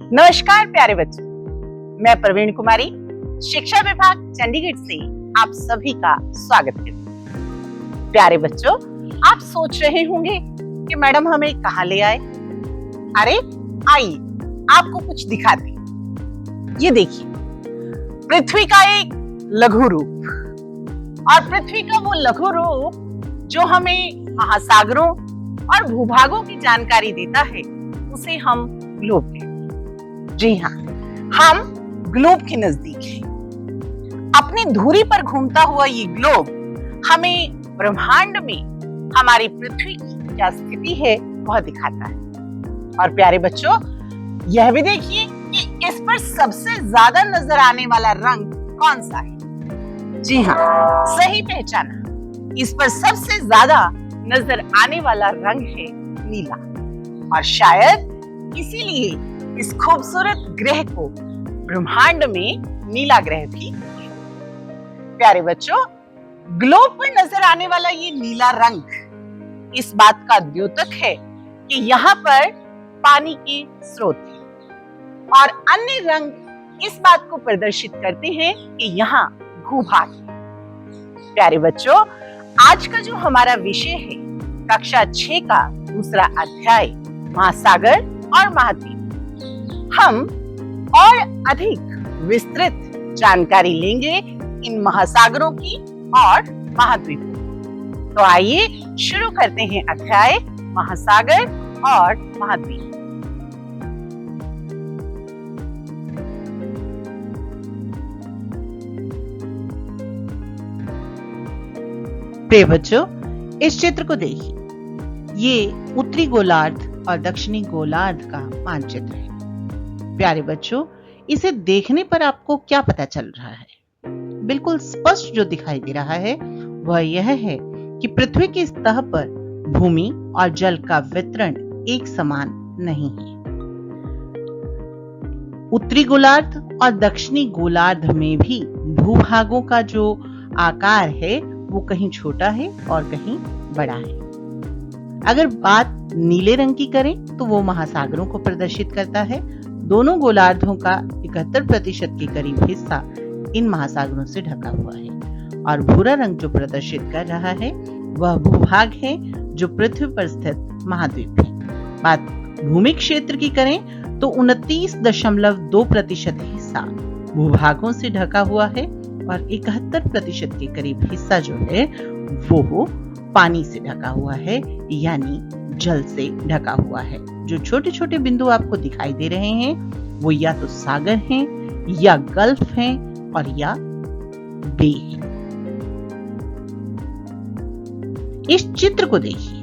नमस्कार प्यारे बच्चों, मैं प्रवीण कुमारी शिक्षा विभाग चंडीगढ़ से आप सभी का स्वागत करती हूँ। प्यारे बच्चों, आप सोच रहे होंगे कि मैडम हमें कहाँ ले आए। अरे आइए आपको कुछ दिखाते हैं। ये देखिए, पृथ्वी का एक लघु रूप, और पृथ्वी का वो लघु रूप जो हमें महासागरों और भूभागों की जानकारी देता है, उसे हम ग्लोब कहते हैं। जी हाँ, हम ग्लोब के नजदीक हैं। अपनी धुरी पर घूमता हुआ ये ग्लोब हमें ब्रह्मांड में हमारी पृथ्वी की क्या स्थिति है वह दिखाता है। और प्यारे बच्चों, यह भी देखिए कि इस पर सबसे ज्यादा नजर आने वाला रंग कौन सा है। जी हाँ, सही पहचाना, इस पर सबसे ज्यादा नजर आने वाला रंग है नीला। और शायद इसीलिए इस खूबसूरत ग्रह को ब्रह्मांड में नीला ग्रह भी कहते हैं। प्यारे बच्चों, ग्लोब पर नजर आने वाला ये नीला रंग इस बात का द्योतक है कि यहाँ पर पानी के स्रोत हैं, और अन्य रंग इस बात को प्रदर्शित करते हैं कि यहाँ भूभाग है। प्यारे बच्चों, आज का जो हमारा विषय है, कक्षा 6 का दूसरा अध्याय महासागर और महाद्वीप, हम और अधिक विस्तृत जानकारी लेंगे इन महासागरों की और महाद्वीपों की। तो आइए शुरू करते हैं अध्याय महासागर और महाद्वीप। प्रिय बच्चों, इस चित्र को देखिए। ये उत्तरी गोलार्ध और दक्षिणी गोलार्ध का मानचित्र है। प्यारे बच्चों, इसे देखने पर आपको क्या पता चल रहा है? बिल्कुल स्पष्ट जो दिखाई दे रहा है वह यह है कि पृथ्वी की सतह पर भूमि और जल का वितरण एक समान नहीं है। उत्तरी गोलार्ध और दक्षिणी गोलार्ध में भी भूभागों का जो आकार है वो कहीं छोटा है और कहीं बड़ा है। अगर बात नीले रंग की करें तो वो महासागरों को प्रदर्शित करता है। दोनों गोलार्धों का 71% के करीब हिस्सा इन महासागरों से ढका हुआ है, और भूरा रंग जो प्रदर्शित कर रहा है वह भूभाग है जो पृथ्वी पर स्थित महाद्वीप है। बात भूमि क्षेत्र की करें तो 29.2% हिस्सा भूभागों से ढका हुआ है, और 71% के करीब हिस्सा जो है वो पानी से ढका हुआ है, यानी जल से ढका हुआ है। जो छोटे छोटे बिंदु आपको दिखाई दे रहे हैं वो या तो सागर हैं, या गल्फ हैं, और या बे हैं। इस चित्र को देखिए।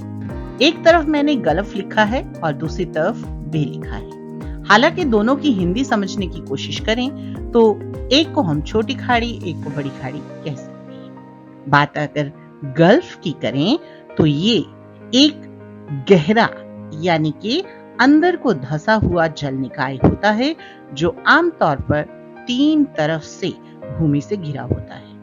एक तरफ मैंने गल्फ लिखा है और दूसरी तरफ बे लिखा है। हालांकि दोनों की हिंदी समझने की कोशिश करें तो एक को हम छोटी खाड़ी, एक को बड़ी खाड़ी कह सकते हैं। बात अगर गल्फ की करें तो ये एक गहरा यानी कि अंदर को धंसा हुआ जल निकाय होता है, जो आमतौर पर 3 तरफ से भूमि से घिरा होता है।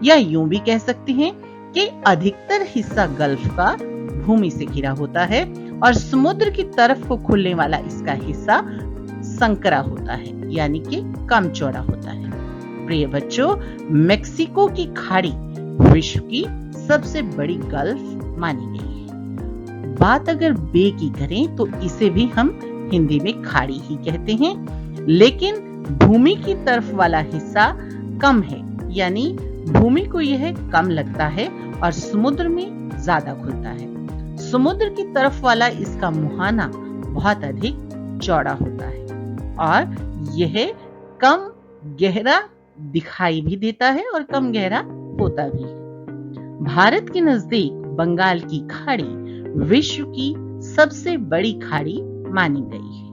या यूं भी कह सकते हैं कि अधिकतर हिस्सा गल्फ का भूमि से घिरा होता है, और समुद्र की तरफ को खुलने वाला इसका हिस्सा संकरा होता है, यानी कि कम चौड़ा होता है। प्रिय बच्चों, मेक्सिको की खाड़ी विश्व की सबसे बड़ी गल्फ मानी गई है। बात अगर बे की करें तो इसे भी हम हिंदी में खाड़ी ही कहते हैं, लेकिन भूमि की तरफ वाला हिस्सा कम है, यानी भूमि को यह कम लगता है और समुद्र में ज्यादा खुलता है। समुद्र की तरफ वाला इसका मुहाना बहुत अधिक चौड़ा होता है, और यह कम गहरा दिखाई भी देता है और कम गहरा होता भी है। भारत के नजदीक बंगाल की खाड़ी विश्व की सबसे बड़ी खाड़ी मानी गई है।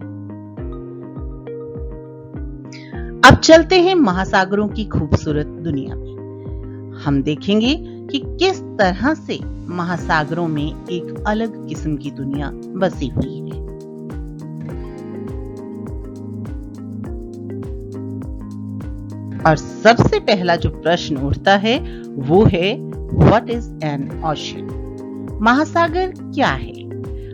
अब चलते हैं महासागरों की खूबसूरत दुनिया में। हम देखेंगे कि किस तरह से महासागरों में एक अलग किस्म की दुनिया बसी हुई है। और सबसे पहला जो प्रश्न उठता है वो है, व्हाट इज एन ओशन? महासागर क्या है?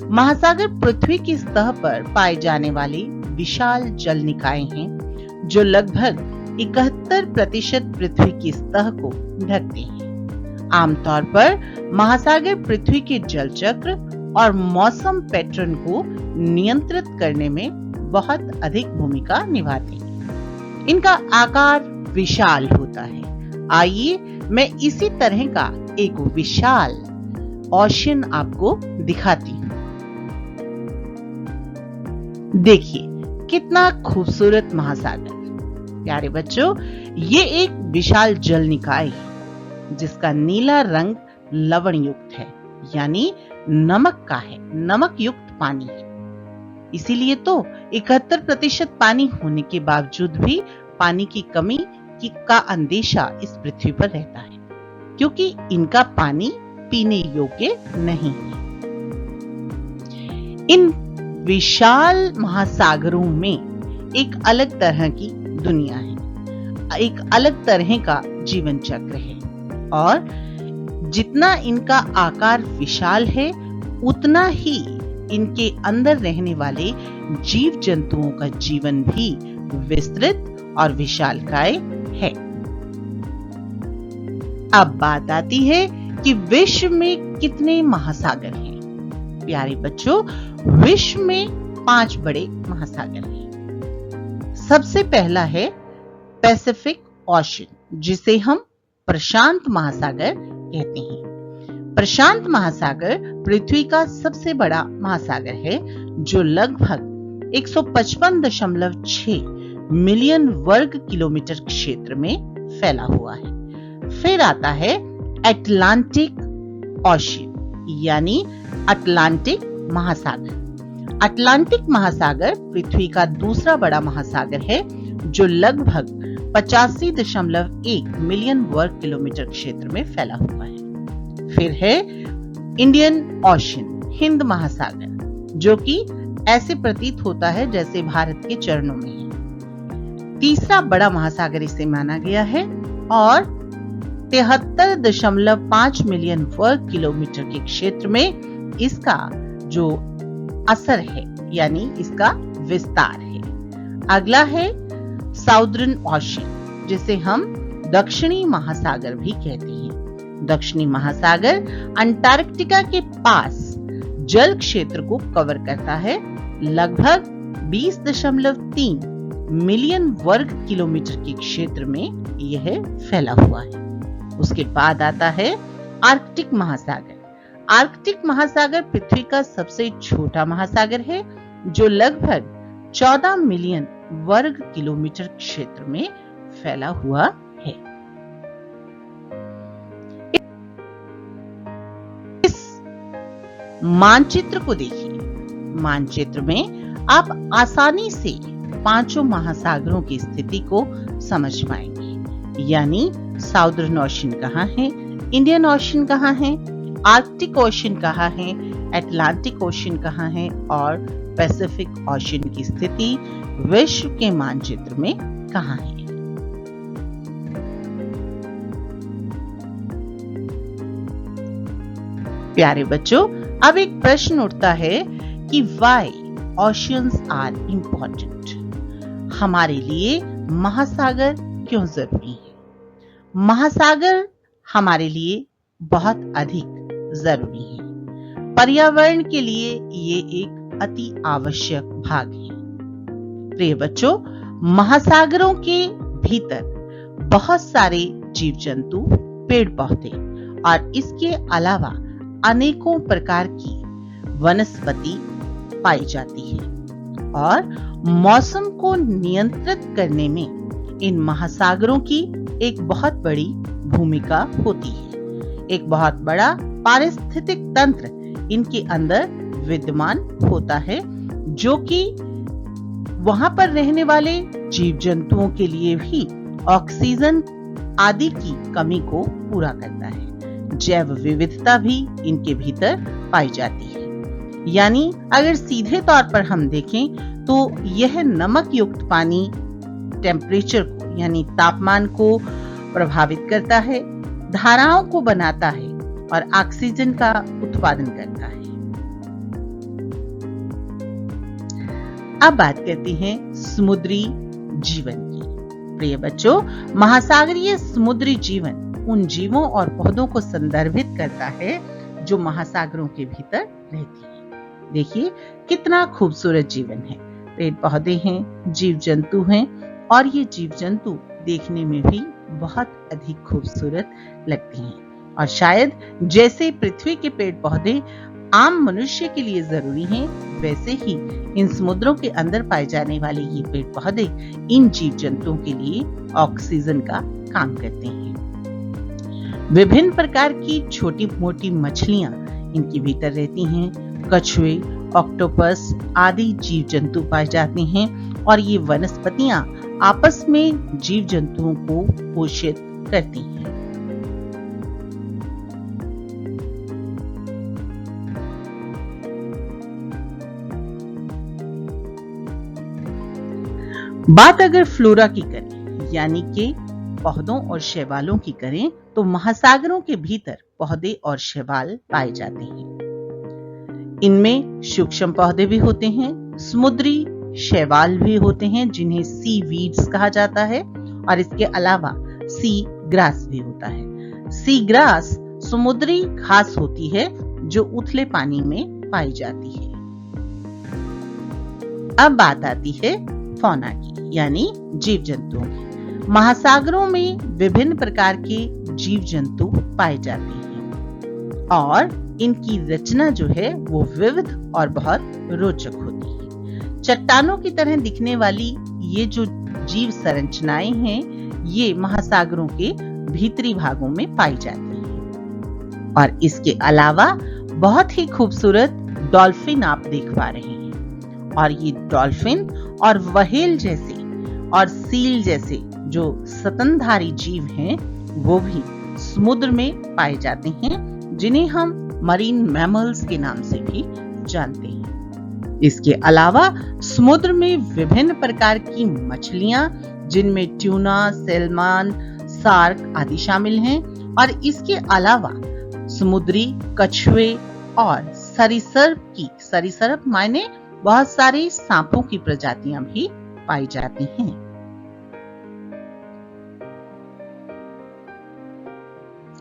महासागर पृथ्वी की सतह पर पाए जाने वाले विशाल जल निकाय हैं जो लगभग 71% पृथ्वी की सतह को ढकते हैं। आमतौर पर महासागर पृथ्वी के जल चक्र और मौसम पैटर्न को नियंत्रित करने में बहुत अधिक भूमिका निभाते हैं। इनका आकार विशाल होता है। आइए मैं इसी तरह का एक विशाल ओशन आपको दिखाती हूँ। देखिए कितना खूबसूरत महासागर। प्यारे बच्चों, ये एक विशाल जल निकाय है जिसका नीला रंग लवण युक्त है, यानी नमक का है, नमक युक्त पानी है। इसीलिए तो 71% पानी होने के बावजूद भी पानी की कमी का अंदेशा इस पृथ्वी पर रहता है, क्योंकि इनका पानी पीने योग्य नहीं है। इन विशाल महासागरों में एक अलग तरह की दुनिया है, एक अलग तरह का जीवन चक्र है, और जितना इनका आकार विशाल है उतना ही इनके अंदर रहने वाले जीव जंतुओं का जीवन भी विस्तृत और विशालकाय है। अब बात आती है कि विश्व में कितने महासागर हैं। प्यारे बच्चों, विश्व में 5 बड़े महासागर हैं। सबसे पहला है पैसिफिक ओशन, जिसे हम प्रशांत महासागर कहते हैं। प्रशांत महासागर पृथ्वी का सबसे बड़ा महासागर है, जो लगभग 155.6 मिलियन वर्ग किलोमीटर क्षेत्र में फैला हुआ है। फिर आता है अटलांटिक ओशन, यानी अटलांटिक महासागर। अटलांटिक महासागर पृथ्वी का दूसरा बड़ा महासागर है, जो लगभग 85.1 मिलियन वर्ग किलोमीटर क्षेत्र में फैला हुआ है। फिर है इंडियन ओशन, हिंद महासागर, जो कि ऐसे प्रतीत होता है जैसे भारत के चरणों में है। तीसरा बड़ा महासागर इसे माना गया है और 73.5 मिलियन वर्ग किलोमीटर के क्षेत्र में इसका जो असर है, यानी इसका विस्तार है। अगला है साउदर्न ओशन, जिसे हम दक्षिणी महासागर भी कहते हैं। दक्षिणी महासागर अंटार्कटिका के पास जल क्षेत्र को कवर करता है। लगभग 20.3 मिलियन वर्ग किलोमीटर के क्षेत्र में यह फैला हुआ है। उसके बाद आता है आर्कटिक महासागर। आर्कटिक महासागर पृथ्वी का सबसे छोटा महासागर है, जो लगभग 14 मिलियन वर्ग किलोमीटर क्षेत्र में फैला हुआ है। इस मानचित्र को देखिए। मानचित्र में आप आसानी से 5 महासागरों की स्थिति को समझ पाएंगे, यानी साउदर्न ओशन कहाँ है, इंडियन ओशन कहाँ है, आर्कटिक ओशन कहाँ है, अटलांटिक ओशन कहाँ है और पैसिफिक ओशन की स्थिति विश्व के मानचित्र में कहाँ है। प्यारे बच्चों, अब एक प्रश्न उठता है कि व्हाई ओशियंस आर इम्पोर्टेंट। हमारे लिए महासागर क्यों जरूरी है? महासागर हमारे लिए बहुत अधिक जरूरी है। पर्यावरण के लिए ये एक अति आवश्यक भाग है। प्रिय बच्चों, महासागरों के भीतर बहुत सारे जीव जंतु, पेड़ पौधे और इसके अलावा अनेकों प्रकार की वनस्पति पाई जाती है, और मौसम को नियंत्रित करने में इन महासागरों की एक बहुत बड़ी भूमिका होती है। एक बहुत बड़ा पारिस्थितिक तंत्र इनके अंदर विद्यमान होता है, जो कि वहां पर रहने वाले जीव जंतुओं के लिए भी ऑक्सीजन आदि की कमी को पूरा करता है। जैव विविधता भी इनके भीतर पाई जाती है। यानी अगर सीधे तौर पर हम देखें तो यह नमक युक्त पानी टेम्परेचर को, यानी तापमान को प्रभावित करता है, धाराओं को बनाता है और ऑक्सीजन का उत्पादन करता है। अब बात करते हैं समुद्री जीवन की। प्रिय बच्चों, महासागरीय समुद्री जीवन उन जीवों और पौधों को संदर्भित करता है जो महासागरों के भीतर रहती है। देखिए कितना खूबसूरत जीवन है। पेड़ पौधे हैं, जीव जंतु हैं और ये जीव जंतु देखने में भी बहुत अधिक खूबसूरत लगते हैं। और शायद जैसे पृथ्वी के पेड़ पौधे आम मनुष्य के लिए जरूरी हैं, वैसे ही इन समुद्रों के अंदर पाए जाने वाले ये पेड़ पौधे इन जीव जंतुओं के लिए ऑक्सीजन का काम करते हैं। विभिन्न प्रकार की छोटी मोटी मछलियां इनके भीतर रहती हैं। कछुए, ऑक्टोपस आदि जीव जंतु पाए जाते हैं और ये वनस्पतियां आपस में जीव जंतुओं को पोषित करती हैं। बात अगर फ्लोरा की करें, यानी कि पौधों और शैवालों की करें, तो महासागरों के भीतर पौधे और शैवाल पाए जाते हैं। इनमें सूक्ष्म पौधे भी होते हैं, समुद्री शैवाल भी होते हैं जिन्हें सी वीड्स कहा जाता है, और इसके अलावा सी ग्रास भी होता है। सी ग्रास समुद्री घास होती है जो उथले पानी में पाई जाती है। अब बात आती है फौना की, यानी जीव जंतुओं की। महासागरों में विभिन्न प्रकार के जीव जंतु पाए जाते हैं और इनकी रचना जो है वो विविध और बहुत रोचक होती है। चट्टानों की तरह दिखने वाली ये जो जीव संरचनाएं हैं, ये महासागरों के भीतरी भागों में पाई जाती हैं। और इसके अलावा बहुत ही खूबसूरत डॉल्फिन आप देख पा रहे हैं, और ये डॉल्फिन और व्हेल जैसे और सील जैसे जो स्तनधारी जीव हैं, वो भी समुद्र में पाए जाते हैं, जिन्हें हम मरीन मैमल्स के नाम से भी जानते हैं। इसके अलावा समुद्र में विभिन्न प्रकार की मछलियां, जिनमें ट्यूना, सैल्मन, शार्क आदि शामिल हैं, और इसके अलावा समुद्री कछुए और सरीसृप माने बहुत सारे सांपों की प्रजातियां भी पाई जाती हैं।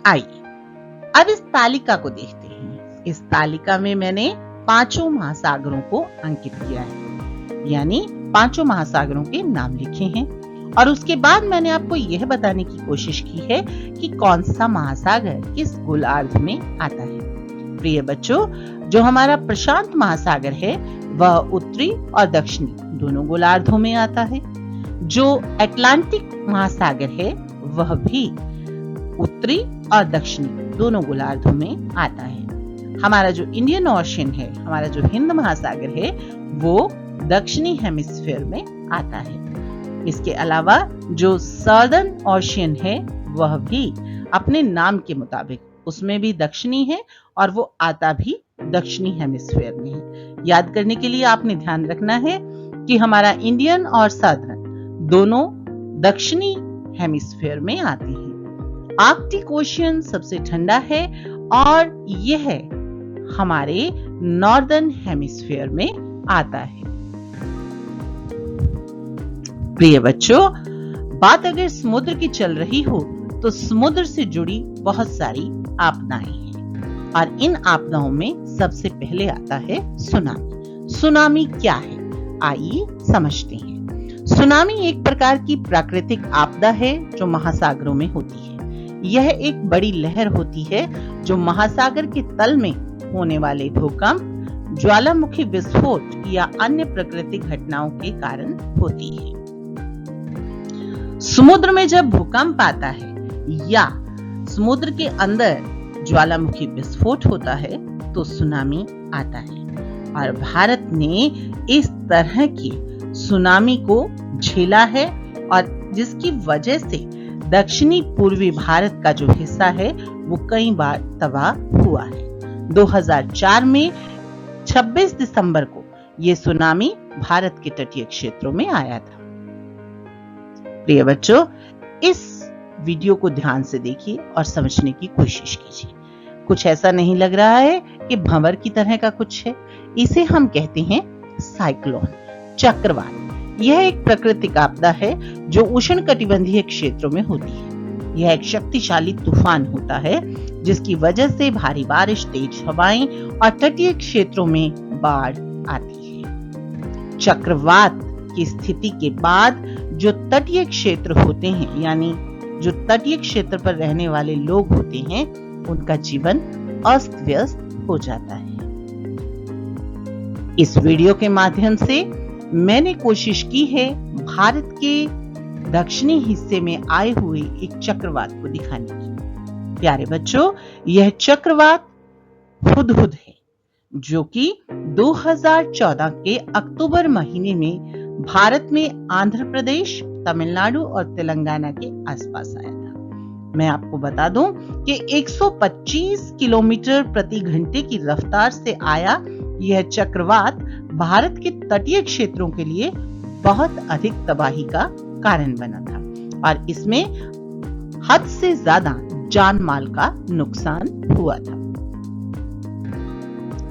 आइए अब इस तालिका को देखते हैं। इस तालिका में मैंने 5 महासागरों को अंकित किया है, यानी 5 महासागरों के नाम लिखे हैं, और उसके बाद मैंने आपको यह बताने की कोशिश की है कि कौन सा महासागर किस गोलार्ध में आता है। प्रिय बच्चों, जो हमारा प्रशांत महासागर है वह उत्तरी और दक्षिणी दोनों गोलार्धों में आता है। जो अटलांटिक महासागर है वह भी उत्तरी और दक्षिणी दोनों गोलार्धों में आता है। हमारा जो इंडियन ओशन है, हमारा जो हिंद महासागर है, वो दक्षिणी हेमिस्फीयर में आता है। इसके अलावा जो सदर्न ओशियन है वह भी अपने नाम के मुताबिक उसमें भी दक्षिणी है, और वो आता भी दक्षिणी हेमिस्फीयर में है। याद करने के लिए आपने ध्यान रखना है कि हमारा इंडियन और सदर्न दोनों दक्षिणी हेमिस्फीयर में आते हैं। आर्कटिक ओशियन सबसे ठंडा है और यह हमारे नॉर्दर्न हेमिस्फीयर में आता है। प्रिय बच्चों, बात अगर समुद्र की चल रही हो तो समुद्र से जुड़ी बहुत सारी आपदाएं हैं, और इन आपदाओं में सबसे पहले आता है सुनामी। सुनामी क्या है, आइए समझते हैं। सुनामी एक प्रकार की प्राकृतिक आपदा है जो महासागरों में होती है। यह एक बड़ी लहर होती है जो महासागर के तल में होने वाले भूकंप, ज्वालामुखी विस्फोट या अन्य प्राकृतिक घटनाओं के कारण होती है। समुद्र में जब भूकंप आता है या समुद्र के अंदर ज्वालामुखी विस्फोट होता है तो सुनामी आता है, और भारत ने इस तरह की सुनामी को झेला है, और जिसकी वजह से दक्षिणी पूर्वी भारत का जो हिस्सा है वो कई बार तबाह हुआ है। 2004 में 26 दिसंबर को ये सुनामी भारत के तटीय क्षेत्रों में आया था। प्रिय बच्चों, इस वीडियो को ध्यान से देखिए और समझने की कोशिश कीजिए। कुछ ऐसा नहीं लग रहा है कि भंवर की तरह का कुछ है? इसे हम कहते हैं साइक्लोन। चक्रवात यह एक प्राकृतिक आपदा है जो उष्णकटिबंधीय क्षेत्रों में होती है। यह एक शक्तिशाली तूफान होता है जिसकी वजह से भारी बारिश, तेज हवाएं और तटीय क्षेत्रों में बाढ़ आती है। चक्रवात की स्थिति के बाद जो तटीय क्षेत्र होते हैं, यानी जो तटीय क्षेत्र पर रहने वाले लोग होते हैं, उनका जीवन अस्त व्यस्त हो जाता है। इस वीडियो के माध्यम से मैंने कोशिश की है भारत के दक्षिणी हिस्से में आए हुए एक चक्रवात को दिखाने की। प्यारे बच्चों, यह चक्रवात हुदहुद है जो कि 2014 के अक्टूबर महीने में भारत में आंध्र प्रदेश, तमिलनाडु और तेलंगाना के आसपास आया था। मैं आपको बता दूं कि 125 किलोमीटर प्रति घंटे की रफ्तार से आया यह चक्रवात भारत के तटीय क्षेत्रों के लिए बहुत अधिक तबाही का कारण बना था और इसमें हद से ज्यादा जान माल का नुकसान हुआ था।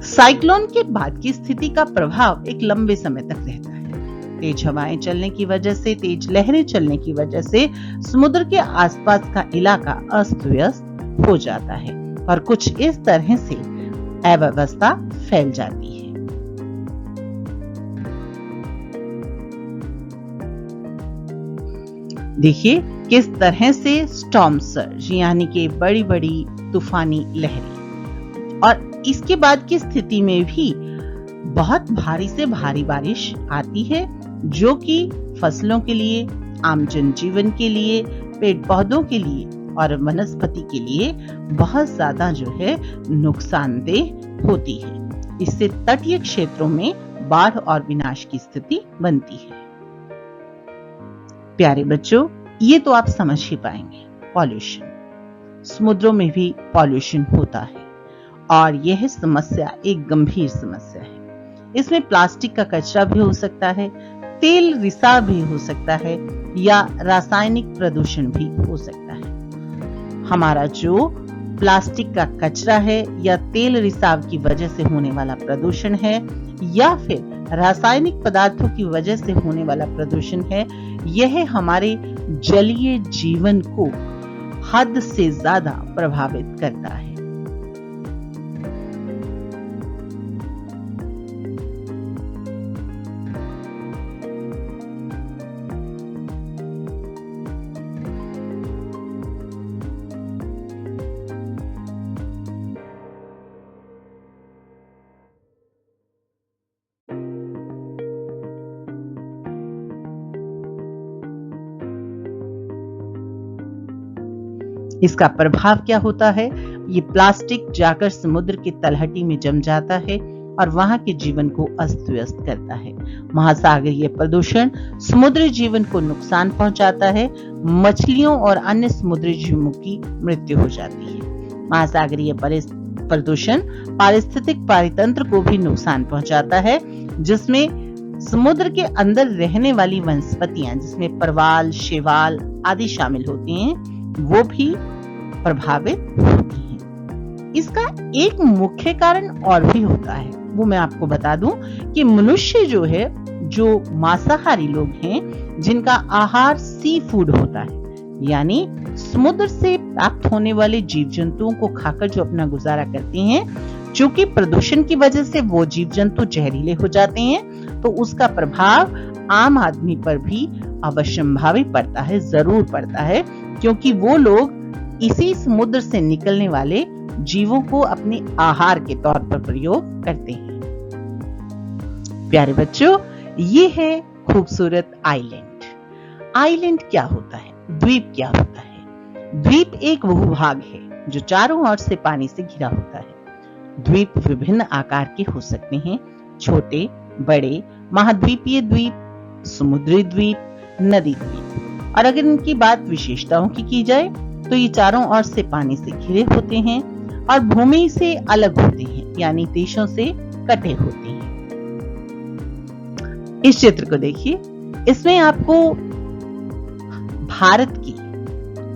साइक्लोन के बाद की स्थिति का प्रभाव एक लंबे समय तक रहता है। तेज हवाएं चलने की वजह से, तेज लहरें चलने की वजह से समुद्र के आसपास का इलाका अस्त व्यस्त हो जाता है और कुछ इस तरह से अव्यवस्था फैल जाती है। देखिए किस तरह से स्टॉर्म सर्ज यानी कि बड़ी बड़ी तूफानी लहरें, और इसके बाद की स्थिति में भी बहुत भारी से भारी बारिश आती है जो कि फसलों के लिए, आम जनजीवन के लिए, पेड़ पौधों के लिए और वनस्पति के लिए बहुत ज्यादा जो है नुकसानदेह होती है। इससे तटीय क्षेत्रों में बाढ़ और विनाश की स्थिति बनती है। प्यारे बच्चों, ये तो आप समझ ही पाएंगे, पॉल्यूशन, समुद्रों में भी पॉल्यूशन होता है और यह समस्या एक गंभीर समस्या है। इसमें प्लास्टिक का कचरा भी हो सकता है, तेल रिसाव भी हो सकता है या रासायनिक प्रदूषण भी हो सकता है। हमारा जो प्लास्टिक का कचरा है या तेल रिसाव की वजह से होने वाला प्रदूषण है या फिर रासायनिक पदार्थों की वजह से होने वाला प्रदूषण है, यह हमारे जलीय जीवन को हद से ज्यादा प्रभावित करता है। इसका प्रभाव क्या होता है? ये प्लास्टिक जाकर समुद्र की तलहटी में जम जाता है और वहां के जीवन को अस्त व्यस्त करता है। महासागरीय प्रदूषण समुद्री जीवन को नुकसान पहुंचाता है। मछलियों और अन्य समुद्री जीवों की मृत्यु हो जाती है। महासागरीय प्रदूषण पारिस्थितिक पारितंत्र को भी नुकसान पहुंचाता है, जिसमें समुद्र के अंदर रहने वाली वनस्पतियां, जिसमें परवाल, शैवाल आदि शामिल होती हैं, वो भी प्रभावित होती हैं। इसका एक मुख्य कारण और भी होता है, वो मैं आपको बता दूं कि मनुष्य जो है, जो मांसाहारी लोग हैं, जिनका आहार सी फूड होता है, यानी समुद्र से प्राप्त होने वाले जीव जंतुओं को खाकर जो अपना गुजारा करते हैं, चूंकि प्रदूषण की वजह से वो जीव जंतु जहरीले हो जाते हैं, तो उसका प्रभाव आम आदमी पर भी अवश्यंभावी पड़ता है, जरूर पड़ता है, क्योंकि वो लोग इसी समुद्र से निकलने वाले जीवों को अपने आहार के तौर पर प्रयोग करते हैं। प्यारे बच्चों, ये है खूबसूरत आइलैंड। आइलैंड क्या होता है? द्वीप क्या होता है? द्वीप एक भूभाग है जो चारों ओर से पानी से घिरा होता है। द्वीप विभिन्न आकार के हो सकते हैं, छोटे, बड़े, महाद्वीपीय द्वीप, समुद्री द्वीप, नदी द्वीप। और अगर इनकी बात विशेषताओं की जाए तो ये चारों ओर से पानी से घिरे होते हैं और भूमि से अलग होते हैं, यानी देशों से कटे होते हैं। इस चित्र को देखिए, इसमें आपको भारत की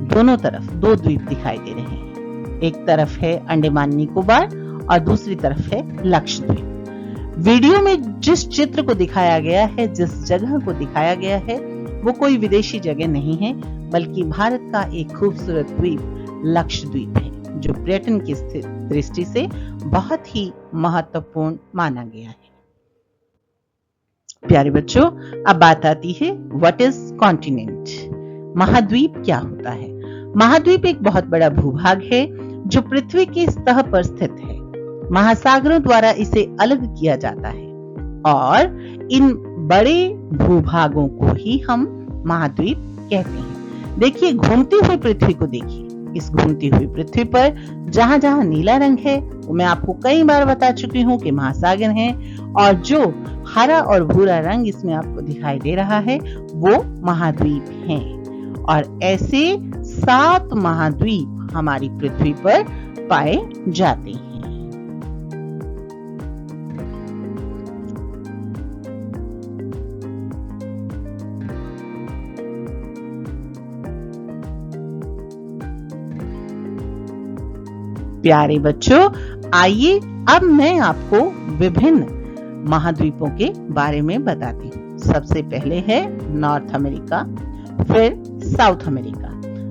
दोनों तरफ दो द्वीप दिखाई दे रहे हैं। एक तरफ है अंडमान निकोबार और दूसरी तरफ है लक्षद्वीप। वीडियो में जिस चित्र को दिखाया गया है, जिस जगह को दिखाया गया है, वो कोई विदेशी जगह नहीं है, बल्कि भारत का एक खूबसूरत द्वीप लक्षद्वीप है, जो पर्यटन की दृष्टि से बहुत ही महत्वपूर्ण माना गया है। प्यारे बच्चों, अब बात आती है व्हाट इज कॉन्टिनेंट। महाद्वीप क्या होता है? महाद्वीप एक बहुत बड़ा भूभाग है जो पृथ्वी की सतह पर स्थित है। महासागरों द्वारा इसे अलग किया जाता है और इन बड़े भूभागों को ही हम महाद्वीप कहते हैं। देखिए, घूमती हुई पृथ्वी को देखिए। इस घूमती हुई पृथ्वी पर जहां जहां नीला रंग है, वो मैं आपको कई बार बता चुकी हूँ कि महासागर हैं, और जो हरा और भूरा रंग इसमें आपको दिखाई दे रहा है वो महाद्वीप हैं। और ऐसे 7 महाद्वीप हमारी पृथ्वी पर पाए जाते हैं। प्यारे बच्चों, आइए अब मैं आपको विभिन्न महाद्वीपों के बारे में बताती हूँ। सबसे पहले है नॉर्थ अमेरिका, फिर साउथ अमेरिका।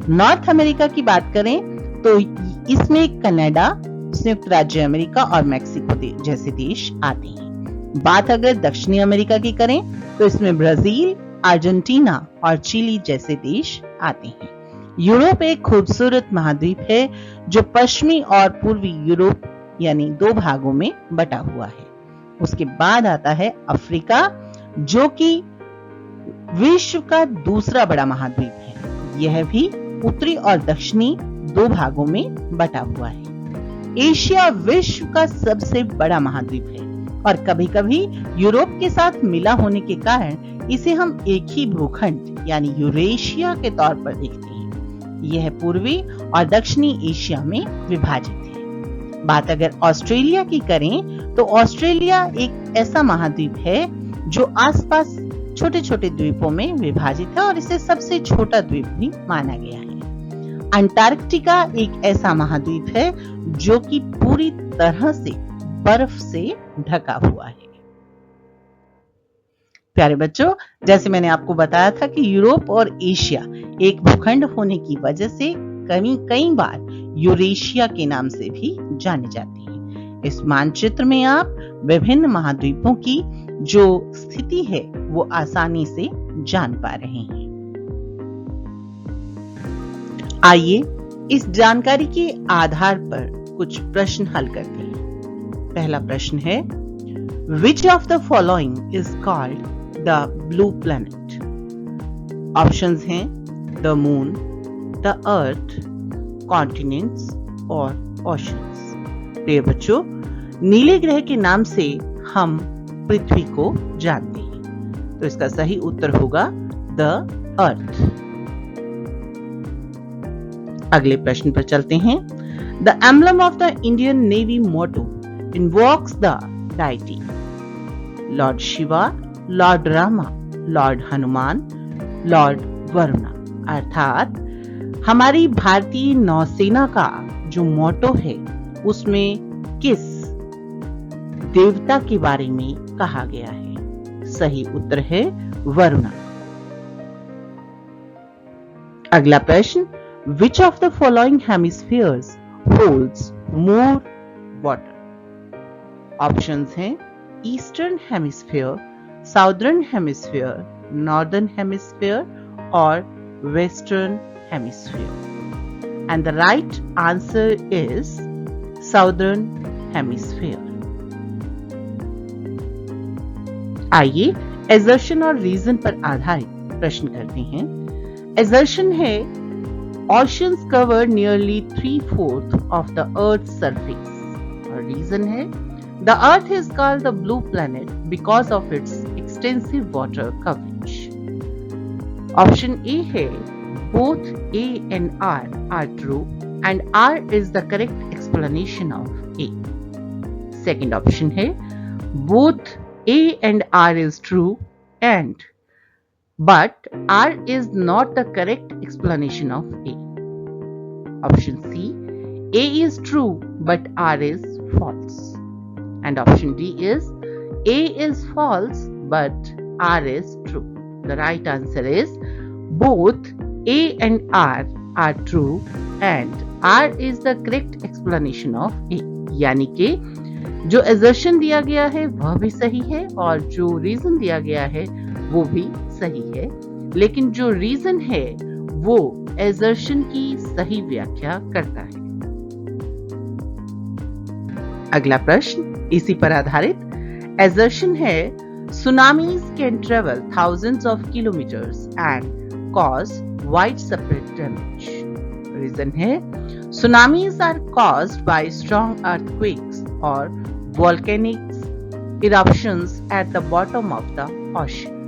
नॉर्थ अमेरिका की बात करें तो इसमें कनाडा, संयुक्त राज्य अमेरिका और मैक्सिको जैसे देश आते हैं। बात अगर दक्षिणी अमेरिका की करें तो इसमें ब्राजील, अर्जेंटीना और चिली जैसे देश आते हैं। यूरोप एक खूबसूरत महाद्वीप है जो पश्चिमी और पूर्वी यूरोप यानी 2 भागों में बटा हुआ है। उसके बाद आता है अफ्रीका, जो कि विश्व का दूसरा बड़ा महाद्वीप है। यह भी उत्तरी और दक्षिणी 2 भागों में बटा हुआ है। एशिया विश्व का सबसे बड़ा महाद्वीप है और कभी-कभी यूरोप के साथ मिला होने के कारण इसे हम एक ही भूखंड यानी यूरेशिया के तौर पर देखते हैं। यह पूर्वी और दक्षिणी एशिया में विभाजित है। बात अगर ऑस्ट्रेलिया की करें तो ऑस्ट्रेलिया एक ऐसा महाद्वीप है जो आसपास छोटे छोटे द्वीपों में विभाजित है और इसे सबसे छोटा द्वीप भी माना गया है। अंटार्कटिका एक ऐसा महाद्वीप है जो कि पूरी तरह से बर्फ से ढका हुआ है। प्यारे बच्चों, जैसे मैंने आपको बताया था कि यूरोप और एशिया एक भूखंड होने की वजह से कई बार यूरेशिया के नाम से भी जाने जाते हैं। इस मानचित्र में आप विभिन्न महाद्वीपों की जो स्थिति है वो आसानी से जान पा रहे हैं। आइए इस जानकारी के आधार पर कुछ प्रश्न हल करते हैं। पहला प्रश्न है, Which of the following is called the blue planet? Options हैं the moon, the earth, continents और oceans। प्रिय बच्चों, नीले ग्रह के नाम से हम पृथ्वी को जानते हैं, तो इसका सही उत्तर होगा the earth। अगले प्रश्न पर चलते हैं। The emblem of the Indian Navy motto invokes the deity Lord Shiva, Lord Rama, Lord Hanuman, Lord Varuna। अर्थात हमारी भारतीय नौसेना का जो मोटो है उसमें किस देवता के बारे में कहा गया है? सही उत्तर है वरुणा। अगला प्रश्न, Which of the following hemispheres holds more water? Options हैं eastern hemisphere, southern hemisphere, northern hemisphere और western hemisphere. And the right answer is southern hemisphere. आइए एजर्शन और रीजन पर आधारित प्रश्न करते हैं। एजर्शन है Oceans cover nearly 3/4 of the Earth's surface। और रीजन है The Earth is called the blue planet because of its extensive water coverage। Option A है both A and R are true and R is the correct explanation of A। Second option है both A and R is true and but R is not the correct explanation of A। Option C, A is true but R is false। And option D is A is false but R is true. The right answer is both A and R are true and R is the correct explanation of A. यानी कि जो assertion दिया गया है वह भी सही है और जो reason दिया गया है वो भी सही है, लेकिन जो reason है वो assertion की सही व्याख्या करता है। अगला प्रश्न इसी पर आधारित assertion है tsunamis can travel thousands of kilometers and cause widespread damage. Reason है tsunamis are caused by strong earthquakes or volcanic eruptions at the bottom of the ocean.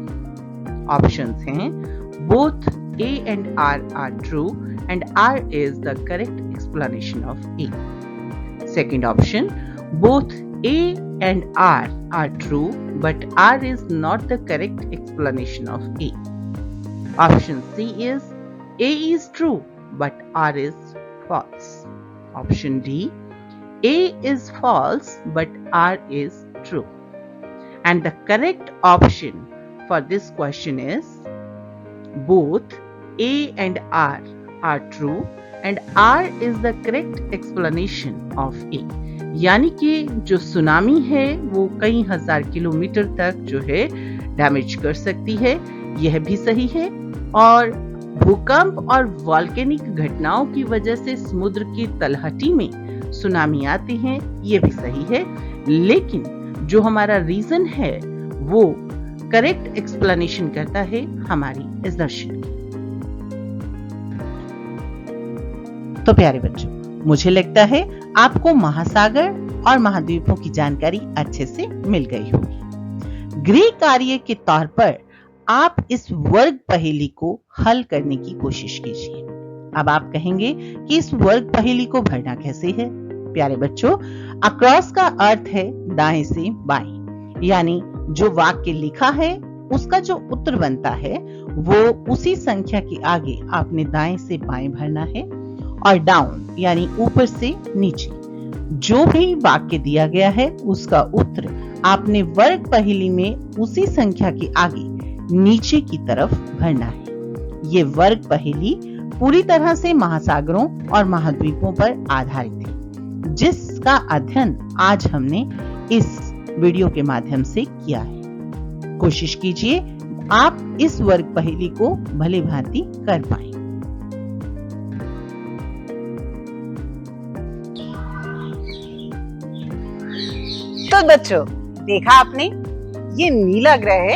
Options हैं both A and R are true and R is the correct explanation of A. Second option, both A and R are true but R is not the correct explanation of A. Option C is A is true but R is false. Option D, A is false but R is true. And the correct option for this question is both A and R are true and R is the correct explanation of A. यानी कि जो tsunami है वो कई हजार kilometre तक जो है डैमेज कर सकती है, यह भी सही है, और भूकंप और वॉल्केनिक घटनाओं की वजह से समुद्र की तलहटी में सुनामी आते हैं, यह भी सही है, लेकिन जो हमारा रीजन है वो करेक्ट एक्सप्लेनेशन करता है हमारी assertion की। तो प्यारे बच्चों, मुझे लगता है आपको महासागर और महाद्वीपों की जानकारी अच्छे से मिल गई होगी। गृह कार्य के तौर पर आप इस वर्ग पहेली को हल करने की कोशिश कीजिए। अब आप कहेंगे कि इस वर्ग पहेली को भरना कैसे है? प्यारे बच्चों, अक्रॉस का अर्थ है दाएं से बाएं, यानी जो वाक्य लिखा है उसका जो उत्तर बनता है वो उसी संख्या के आगे आपने दाएं से बाएं भरना है, और डाउन यानी ऊपर से नीचे जो भी वाक्य दिया गया है उसका उत्तर आपने वर्ग पहेली में उसी संख्या के आगे नीचे की तरफ भरना है। ये वर्ग पहेली पूरी तरह से महासागरों और महाद्वीपों पर आधारित है, जिसका अध्ययन आज हमने इस वीडियो के माध्यम से किया है। कोशिश कीजिए आप इस वर्ग पहेली को भली भांति कर पाएं। तो बच्चों, देखा आपने, ये नीला ग्रह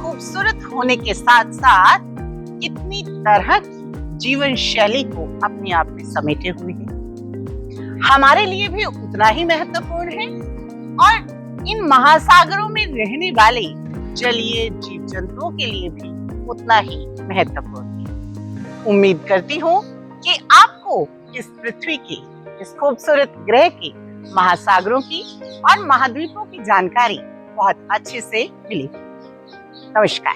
खूबसूरत होने के साथ साथ कितनी तरह की जीवन शैली को अपने आप में समेटे हुए है, हमारे लिए भी उतना ही महत्वपूर्ण है और इन महासागरों में रहने वाले जलीय जीव जंतुओं के लिए भी उतना ही महत्वपूर्ण है। उम्मीद करती हूँ कि आपको इस पृथ्वी के इस खूबसूरत ग्रह के महासागरों की और महाद्वीपों की जानकारी बहुत अच्छे से मिली। नमस्कार।